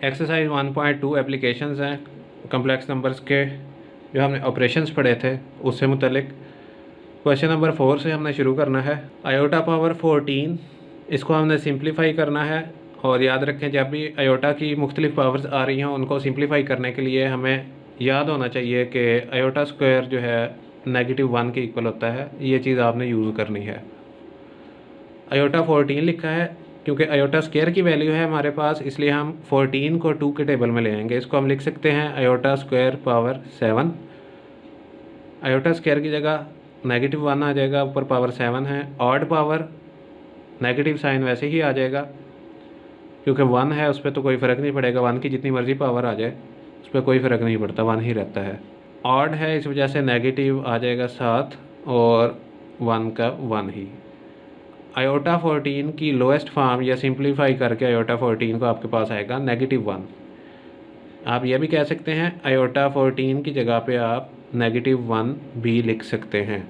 Exercise 1.2 applications हैं complex numbers के, जो हमने ऑपरेशंस पढ़े थे उससे मुतलिक। क्वेश्चन नंबर 4 से हमने शुरू करना है। आयोटा पावर 14, इसको हमने सिंप्लीफाई करना है। और याद रखें, जब भी आयोटा की मुख्तलिफ पावर्स आ रही हों उनको सिंप्लीफाई करने के लिए हमें याद होना चाहिए कि आयोटा स्क्वायर जो है -1 के इक्वल होता है। ये चीज़ आपने यूज़ करनी है। आयोटा 14 लिखा है क्योंकि आयोटा स्क्वायर की वैल्यू है हमारे पास, इसलिए हम 14 को 2 के टेबल में ले आएंगे। इसको हम लिख सकते हैं iota square power 7। Iota square की जगह -1 आ जाएगा, ऊपर पावर 7 है। ऑड पावर नेगेटिव साइन वैसे ही आ जाएगा क्योंकि 1 है, उस पर तो कोई फ़र्क नहीं पड़ेगा। 1 की जितनी मर्ज़ी पावर आ जाए उस पर कोई फ़र्क नहीं पड़ता, 1 ही रहता है। ऑड है, इस वजह से नेगेटिव आ जाएगा 7 और 1 का 1 ही। आयोटा 14 की लोएस्ट फॉर्म या सिंप्लीफाई करके आयोटा 14 को आपके पास आएगा -1। आप यह भी कह सकते हैं आयोटा 14 की जगह पे आप -1 भी लिख सकते हैं।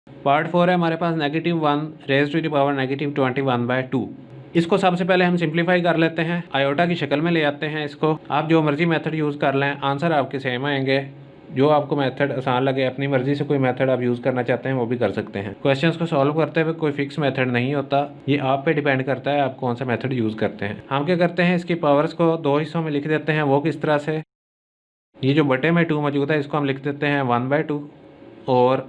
पार्ट 4 है हमारे पास -1 रेज़ टू द पावर -21/2। इसको सबसे पहले हम सिंप्लीफाई कर लेते हैं, आयोटा की शक्ल में ले आते हैं इसको। आप जो मर्ज़ी मेथड यूज़ कर लें, आंसर आपके सेम आएंगे। जो आपको मेथड आसान लगे, अपनी मर्ज़ी से कोई मेथड आप यूज़ करना चाहते हैं वो भी कर सकते हैं। क्वेश्चंस को सॉल्व करते हुए कोई फिक्स मेथड नहीं होता, ये आप पे डिपेंड करता है आप कौन सा मेथड यूज़ करते हैं। हम क्या करते हैं, इसकी पावर्स को 2 हिस्सों में लिख देते हैं। वो किस तरह से, ये जो बटे में 2 मौजूद है इसको हम लिख देते हैं 1/2 और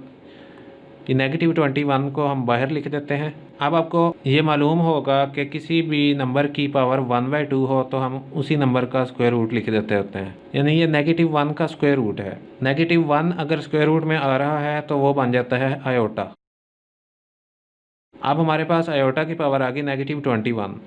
ये -21 को हम बाहर लिख देते हैं। अब आपको ये मालूम होगा कि किसी भी नंबर की पावर 1/2 हो तो हम उसी नंबर का स्क्वायर रूट लिख देते होते हैं, यानी ये -1 का स्क्वायर रूट है। -1 अगर स्क्वायर रूट में आ रहा है तो वो बन जाता है आयोटा। अब हमारे पास आयोटा की पावर आ गई -21।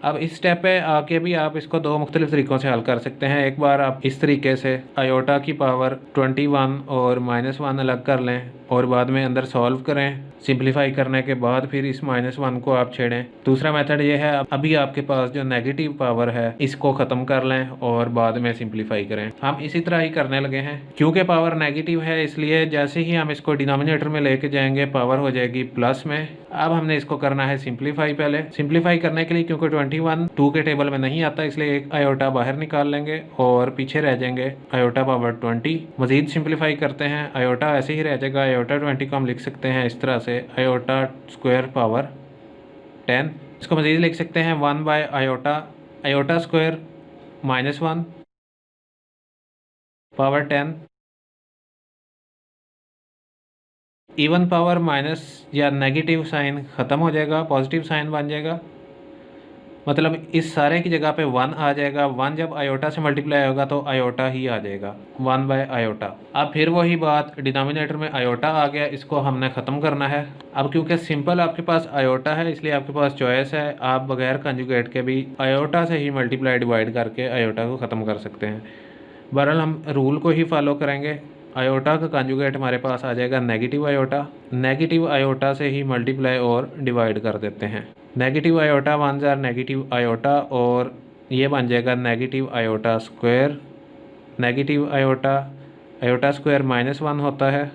अब इस स्टेप पे आके भी आप इसको 2 मुख्तलिफ तरीक़ों से हल कर सकते हैं। एक बार आप इस तरीके से आयोटा की पावर 21 और -1 अलग कर लें और बाद में अंदर सॉल्व करें। सिंप्लीफाई करने के बाद फिर इस -1 को आप छेड़ें। दूसरा मेथड ये है, अभी आपके पास जो नेगेटिव पावर है इसको ख़त्म कर लें और बाद में सिंप्लीफाई करें। हम इसी तरह ही करने लगे हैं। क्योंकि पावर नेगेटिव है इसलिए जैसे ही हम इसको डिनोमिनेटर में लेके जाएंगे पावर हो जाएगी प्लस में। अब हमने इसको करना है सिंप्लीफाई। पहले सिंप्लीफाई करने के लिए, क्योंकि 21 2 के टेबल में नहीं आता, इसलिए एक आयोटा बाहर निकाल लेंगे और पीछे रह जाएंगे आयोटा पावर 20। मज़ीद सिंप्लीफाई करते हैं, आयोटा ऐसे ही रह जाएगा। आयोटा 20 को हम लिख सकते हैं इस तरह से, आयोटा स्क्वायर पावर 10। इसको मज़ीद लिख सकते हैं 1/आयोटा, iota square -1 power 10। Even power minus या नेगेटिव साइन ख़त्म हो जाएगा, पॉजिटिव साइन बन जाएगा। मतलब इस सारे की जगह पे 1 आ जाएगा। 1 जब आयोटा से मल्टीप्लाई होगा तो आयोटा ही आ जाएगा, 1/आयोटा। अब फिर वही बात, डिनोमिनेटर में आयोटा आ गया, इसको हमने ख़त्म करना है। अब क्योंकि सिंपल आपके पास आयोटा है इसलिए आपके पास चॉइस है, आप बगैर कंजुगेट के भी आयोटा से ही मल्टीप्लाई डिवाइड करके आयोटा को ख़त्म कर सकते हैं। बहरहाल हम रूल को ही फॉलो करेंगे। आयोटा का कंजुगेट हमारे पास आ जाएगा नेगेटिव आयोटा। नेगेटिव आयोटा से ही मल्टीप्लाई और डिवाइड कर देते हैं। Negative iota 1 jar negative iota और ये बन जाएगा negative iota square. Negative iota, iota square -1 होता है,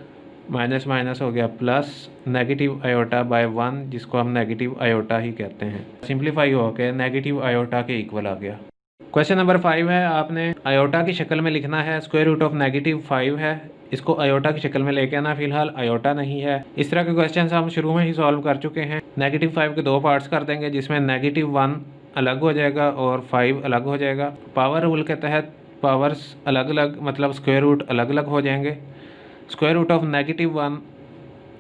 माइनस माइनस हो गया प्लस, नेगेटिव आयोटा बाय 1 जिसको हम नेगेटिव आयोटा ही कहते हैं। सिंप्लीफाई होकर नेगेटिव आयोटा के इक्वल आ गया। क्वेश्चन नंबर 5 है, आपने आयोटा की शक्ल में लिखना है। स्क्वायर रूट ऑफ -5 है, इसको आयोटा की शक्ल में लेके आना। फिलहाल आयोटा नहीं है। इस तरह के क्वेश्चन हम शुरू में ही सॉल्व कर चुके हैं। -5 के 2 पार्ट्स कर देंगे जिसमें -1 अलग हो जाएगा और 5 अलग हो जाएगा। पावर रूल के तहत पावर्स अलग अलग, मतलब स्क्वायर रूट अलग अलग हो जाएंगे। स्क्वायर रूट ऑफ -1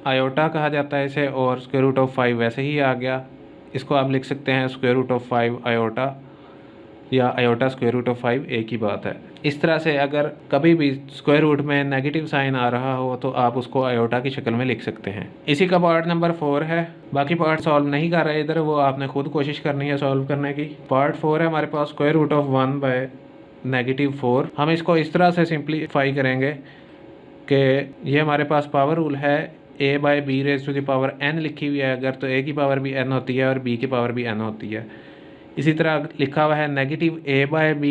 आयोटा कहा जाता है इसे, और स्क्वायर रूट ऑफ 5 वैसे ही आ गया। इसको आप लिख सकते हैं स्क्वायर रूट ऑफ 5 आयोटा या आयोटा स्क्वायर रूट ऑफ 5, एक ही बात है। इस तरह से अगर कभी भी स्क्वायर रूट में नेगेटिव साइन आ रहा हो तो आप उसको आयोटा की शक्ल में लिख सकते हैं। इसी का पार्ट नंबर 4 है। बाकी पार्ट सॉल्व नहीं कर रहे इधर, वो आपने खुद कोशिश करनी है सॉल्व करने की। पार्ट 4 है हमारे पास, स्क्वायर रूट ऑफ 1/-4। हम इसको इस तरह से सिंप्लीफाई करेंगे कि ये हमारे पास पावर रूल है, a/b raise to the power n लिखी हुई है अगर, तो a की पावर भी n होती है और b की पावर भी n होती है। इसी तरह लिखा हुआ है -a/b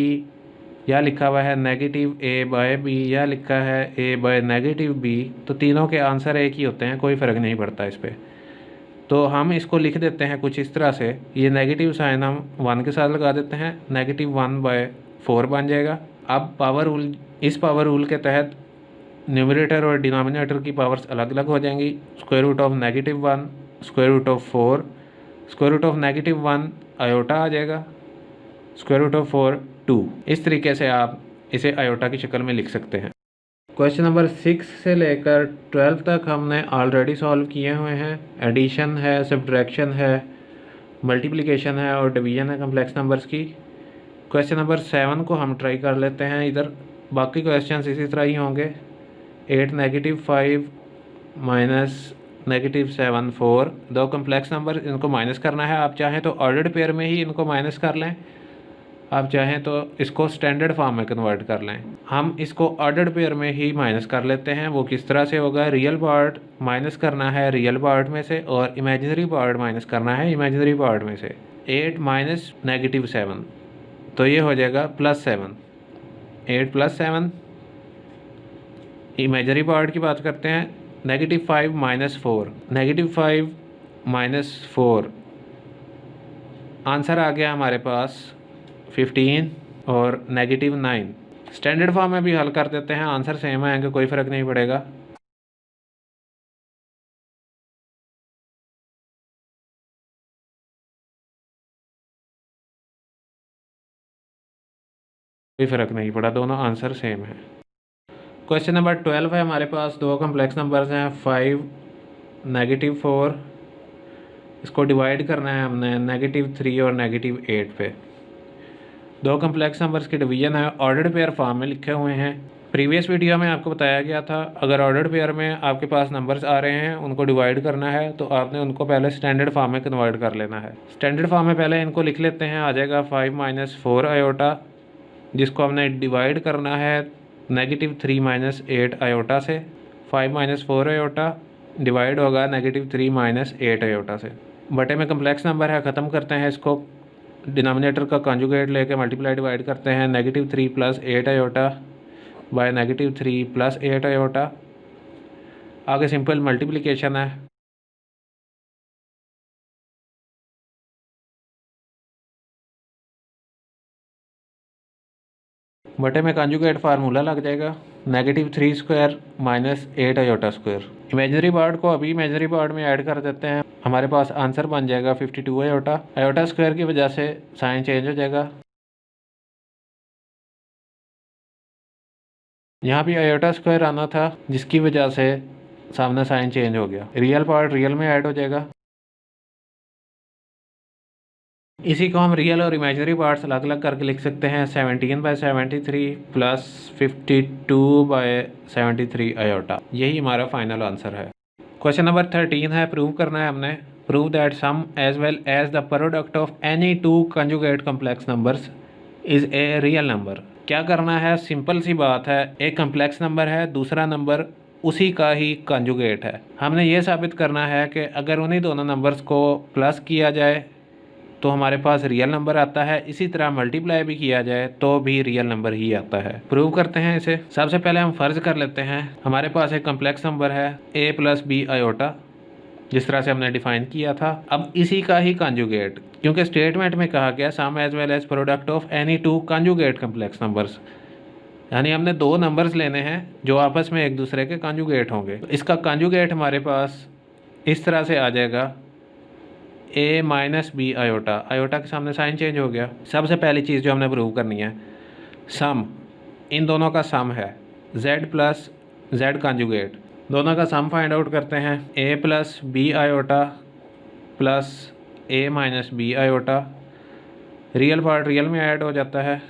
या लिखा हुआ है -a/b या लिखा है a/-b, तो तीनों के आंसर एक ही होते हैं, कोई फ़र्क नहीं पड़ता इस पर। तो हम इसको लिख देते हैं कुछ इस तरह से, ये नेगेटिव साइन हम 1 के साथ लगा देते हैं, -1/, 4 बन जाएगा। अब पावर रूल, इस पावर रूल के तहत न्यूमरेटर और डिनोमिनेटर की पावर्स अलग अलग हो जाएंगी। Square root of -1, square root of 4, square root of -1 iota आ जाएगा, स्क्वायर रूट ऑफ 4 2। इस तरीके से आप इसे आयोटा की शक्ल में लिख सकते हैं। क्वेश्चन नंबर 6 से लेकर 12 तक हमने ऑलरेडी सॉल्व किए हुए हैं। एडिशन है, सब्ट्रैक्शन है, मल्टीप्लिकेशन है और डिवीजन है कम्प्लेक्स नंबर्स की। क्वेश्चन नंबर 7 को हम ट्राई कर लेते हैं। इधर बाकी क्वेश्चन इसी तरह ही होंगे। 8 -5 -7 4, दो कम्प्लेक्स नंबर, इनको माइनस करना है। आप चाहें तो ऑर्डर्ड पेयर में ही इनको माइनस कर लें, आप चाहें तो इसको स्टैंडर्ड फॉर्म में कन्वर्ट कर लें। हम इसको ऑर्डर्ड पेयर में ही माइनस कर लेते हैं। वो किस तरह से होगा, रियल पार्ट माइनस करना है रियल पार्ट में से और इमेजिनरी पार्ट माइनस करना है इमेजिनरी पार्ट में से। 8 माइनस -7, तो ये हो जाएगा +7। 8 + 7। इमेजिनरी पार्ट की बात करते हैं। -5 - 4, -5 - 4, आंसर आ गया हमारे पास 15 और -9। स्टैंडर्ड फॉर्म में भी हल कर देते हैं, आंसर सेम आएंगे, कोई फ़र्क नहीं पड़ेगा। कोई फ़र्क नहीं पड़ा, दोनों आंसर सेम है। क्वेश्चन नंबर 12 है हमारे पास। दो कम्प्लेक्स नंबर्स हैं 5 -4, इसको डिवाइड करना है हमने -3 और -8 पे। दो कम्प्लेक्स नंबर्स की डिवीजन है, ऑर्डर्ड पेयर फॉर्म में लिखे हुए हैं। प्रीवियस वीडियो में आपको बताया गया था, अगर ऑर्डर्ड पेयर में आपके पास नंबर्स आ रहे हैं, उनको डिवाइड करना है तो आपने उनको पहले स्टैंडर्ड फॉर्म में कन्वर्ट कर लेना है। स्टैंडर्ड फॉर्म में पहले इनको लिख लेते हैं। आ जाएगा 5 - 4 आयोटा, जिसको हमने डिवाइड करना है -3 - 8 आयोटा से। 5 - 4 आयोटा डिवाइड होगा -3 - 8 आयोटा से। बटे में कम्प्लेक्स नंबर है, ख़त्म करते हैं इसको। डिनोमिनेटर का कॉन्जुगेट लेके मल्टीप्लाई डिवाइड करते हैं। -3 + 8 आयोटा बाय -3 + 8 आयोटा। आगे सिंपल मल्टीप्लिकेशन है। बटे में कॉन्जुगेट फार्मूला लग जाएगा, -3 square -8 iota square. Imaginary part को अभी इमेजिनरी पार्ट में ऐड कर देते हैं, हमारे पास आंसर बन जाएगा 52 आयोटा। आयोटा स्क्वायर की वजह से साइन चेंज हो जाएगा। यहाँ भी आयोटा स्क्वायर आना था, जिसकी वजह से सामने साइन चेंज हो गया। रियल पार्ट रियल में ऐड हो जाएगा। इसी को हम रियल और इमेजिनरी पार्ट्स अलग अलग करके लिख सकते हैं। 17/73 प्लस 52/73 आयोटा, यही हमारा फाइनल आंसर है। क्वेश्चन नंबर 13 है, प्रूव करना है हमने। Prove that sum as well as the product of any two conjugate complex numbers is a real number. क्या करना है, सिंपल सी बात है। एक कम्प्लेक्स नंबर है, दूसरा नंबर उसी का ही कंजुगेट है। हमने ये साबित करना है कि अगर उन्हीं दोनों नंबर्स को प्लस किया जाए तो हमारे पास रियल नंबर आता है, इसी तरह मल्टीप्लाई भी किया जाए तो भी रियल नंबर ही आता है। प्रूव करते हैं इसे। सबसे पहले हम फ़र्ज़ कर लेते हैं हमारे पास एक कम्प्लेक्स नंबर है a + b आयोटा, जिस तरह से हमने डिफाइन किया था। अब इसी का ही कंजुगेट, क्योंकि स्टेटमेंट में कहा गया sum as well as product of any two conjugate complex numbers, यानी हमने दो नंबर्स लेने हैं जो आपस में एक दूसरे के कंजुगेट होंगे। इसका कंजुगेट हमारे पास इस तरह से आ जाएगा a - b आयोटा। आयोटा के सामने साइन चेंज हो गया। सबसे पहली चीज़ जो हमने प्रूव करनी है, सम, इन दोनों का सम है z + z कंजुगेट। दोनों का सम फाइंड आउट करते हैं। a + b iota plus a - b iota. Real part real में ऐड हो जाता है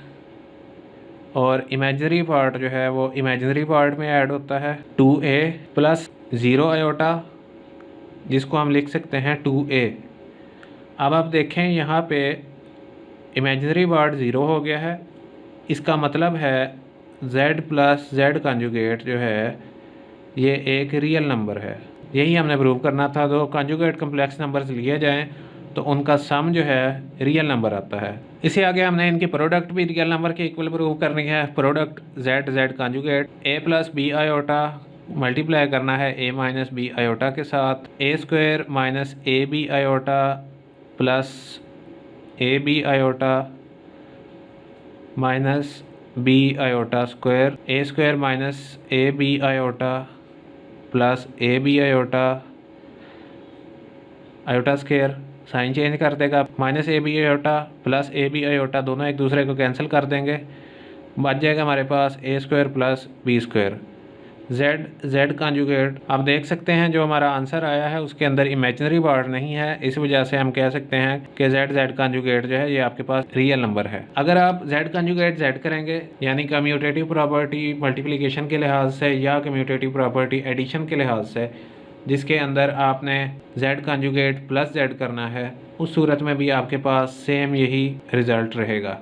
और इमेजिनरी पार्ट जो है वो इमेजिनरी पार्ट में ऐड होता है। 2a + 0 आयोटा, जिसको हम लिख सकते हैं 2a। अब आप देखें यहाँ पे इमेजिनरी पार्ट 0 हो गया है, इसका मतलब है z + z कंजुगेट जो है ये एक रियल नंबर है। यही हमने प्रूव करना था। तो कंजुगेट कम्प्लेक्स नंबर्स लिए जाएं तो उनका सम जो है रियल नंबर आता है। इसे आगे हमने इनकी प्रोडक्ट भी रियल नंबर के इक्वल प्रूव करनी है। Product z z conjugate a + b iota multiply करना है a - b आयोटा के साथ। a² - ab iota plus ab iota minus b iota square, a square minus a b iota plus a b iota, iota square sign change कर देगा, minus a b iota plus a b iota दोनों एक दूसरे को cancel कर देंगे, बच जाएगा हमारे पास A square plus B square. Z conjugate, आप देख सकते हैं जो हमारा आंसर आया है उसके अंदर इमेजिनरी पार्ट नहीं है, इस वजह से हम कह सकते हैं कि जेड कॉन्जुगेट जो है ये आपके पास रियल नंबर है। अगर आप जेड कॉन्जुगेट जेड करेंगे यानी कम्यूटेटिव प्रॉपर्टी मल्टीप्लिकेशन के लिहाज से या कम्यूटेटिव प्रॉपर्टी एडिशन के लिहाज से, जिसके अंदर आपने जेड कॉन्जुगेट प्लस जेड करना है, उस सूरत में भी आपके पास सेम यही रिज़ल्ट रहेगा।